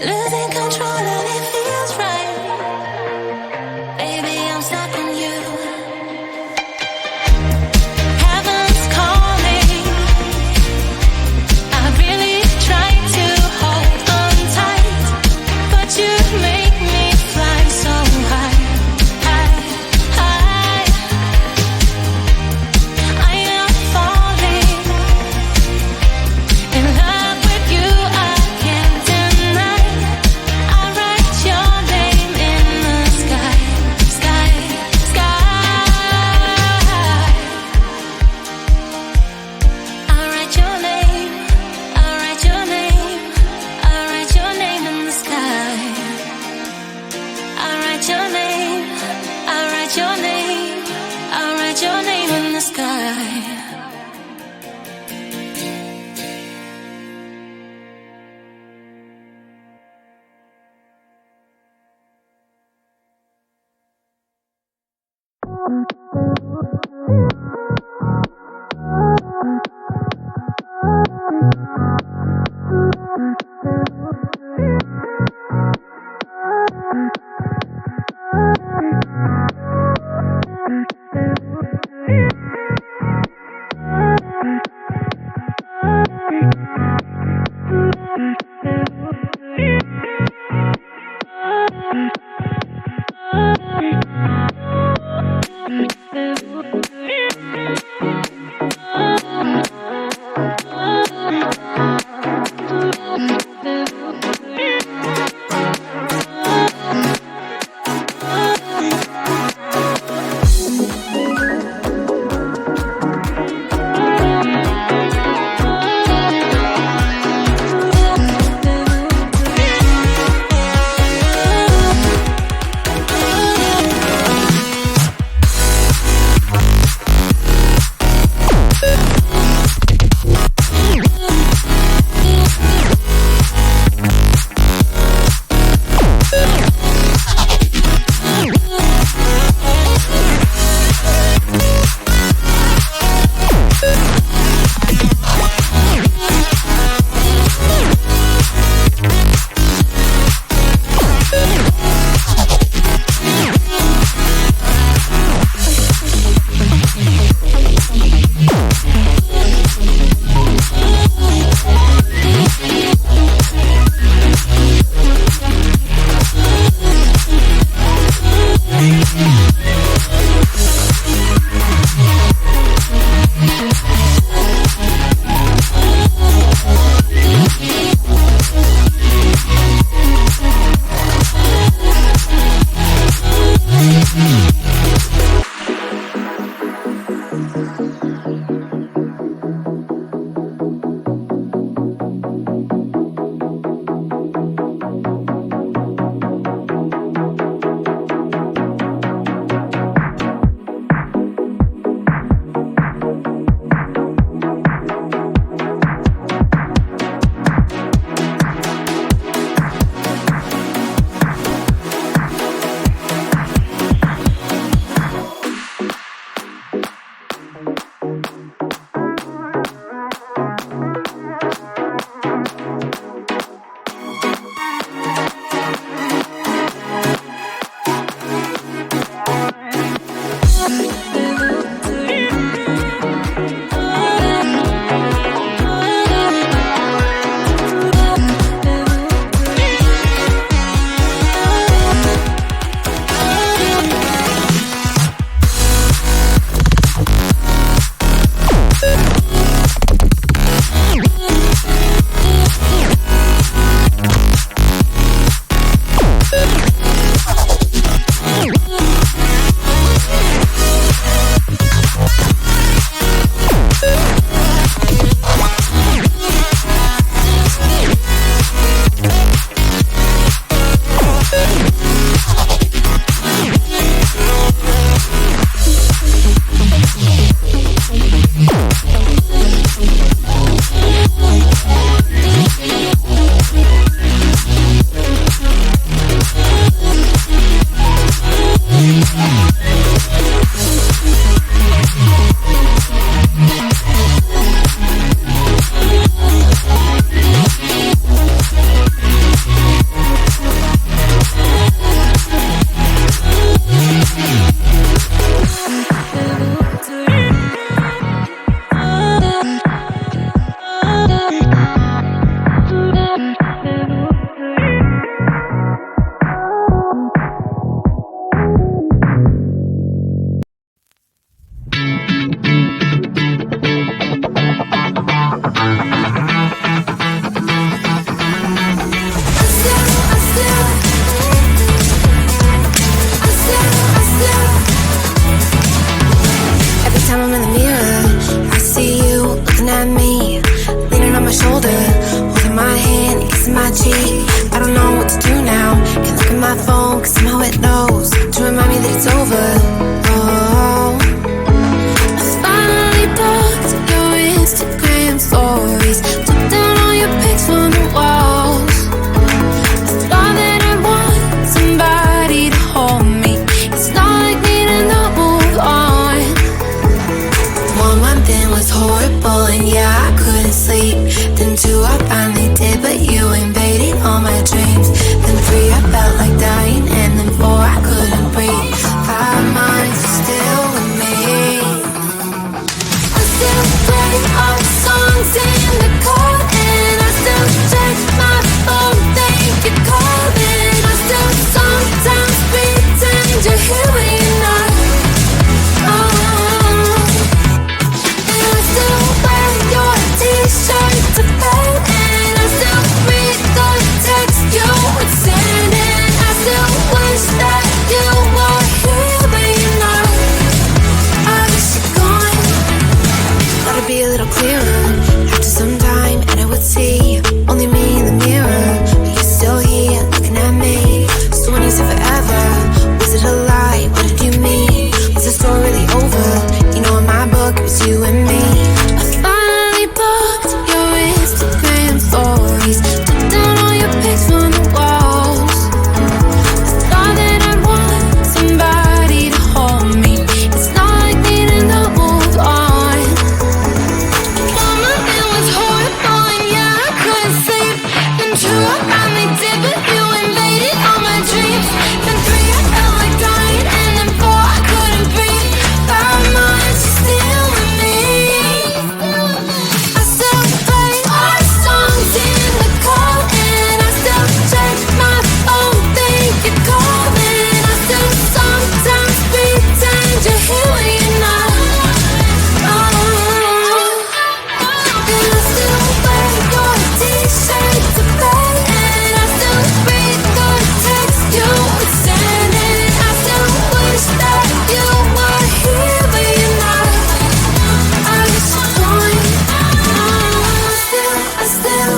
Losing control and it feels right. Baby, I'm stuck on you. Heaven's calling. I really tried to hold on tight, but you make me fly so high, high, high. I am falling in love with you. I can't deny. I write your name in the sky, sky, sky. I write your name. I write your name. I write your name in the sky. I write your name. I write your name. I write your name in the sky. cheat. I don't know what to do now. Can't look at my phone, cause somehow it knows to remind me that it's over. Oh, I finally blocked your Instagram stories, took down all your pics from the walls. I thought that I want somebody to hold me. It's not like needing to move on. 1 month in was horrible, and yeah, I couldn't sleep. Then 2, I finally did, but you invaded all my dreams. Then 3, I felt like dying, and then 4, I couldn't breathe. 5 months, you're still with me. I still play our songs in the car, and I still check my phone, think you're calling. I still sometimes pretend you're here when you're not. And I still wear your t-shirt to bed, and I still read the text you would send, and I still wish that you were here but you're not. I wish you're gone. Thought it'd be a little clearer after some time, and I would see only me in the mirror, but you're still here looking at me. So when you said forever, was it a lie? What did you mean? Was the story really over? You know, in my book it was you and me. I finally blocked your Instagram stories, took down all your pics from the walls. I thought that I'd want somebody to hold me. It's not like needing to move on. 1 month it was horrible, and yeah, I couldn't sleep. Then 2, I finally did, but you invaded all my dreams. Then 3, I felt like dying, and then 4, I couldn't breathe. 5 months, you're still with me. I still play our songs in the car, and I still check my phone, think you're calling. I still sometimes pretend you're here when you're not. And I still wear your t-shirt to bed, and I still read the text you would send, and I still wish that you were here but you're not. I wish you're gone. I still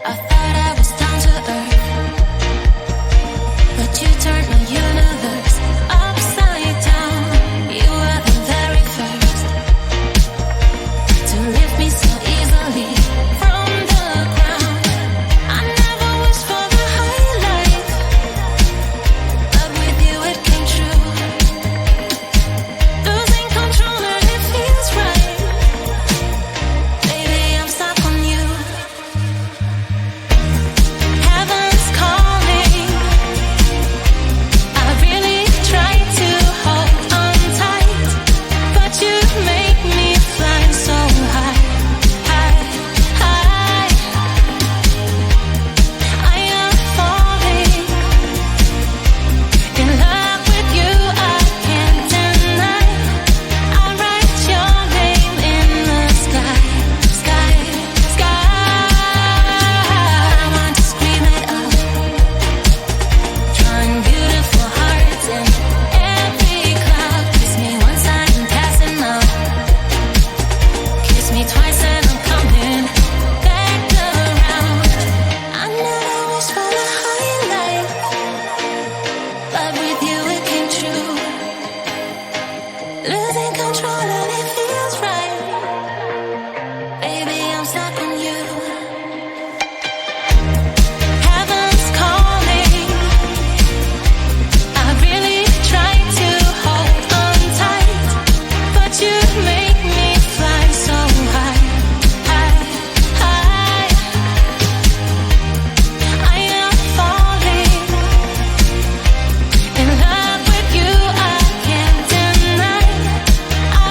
I thought I was down to earth, but you turned my universe upside down. You were the very first to lift me so easily from the ground. I never wished for the highlight, but with you it came true. Losing control and it feels right. Baby, I'm stuck on you. Heaven's calling. I really try to hold on tight, but you make me fly so high, high, high. I am falling in love with you, I can't deny. I write your name in the sky, sky, sky. I want to scream it out, drawing beautiful hearts in every cloud. Kiss me once I'm passing out, kiss me twice and I'm coming back around. I never wished for the highlight, but with you it came true. Losing control and it feels right. Baby, I'm stuck on you. Heaven's calling. I really try to hold on tight, but you make me fly so high, high, high. I am falling in love with you, I can't deny. I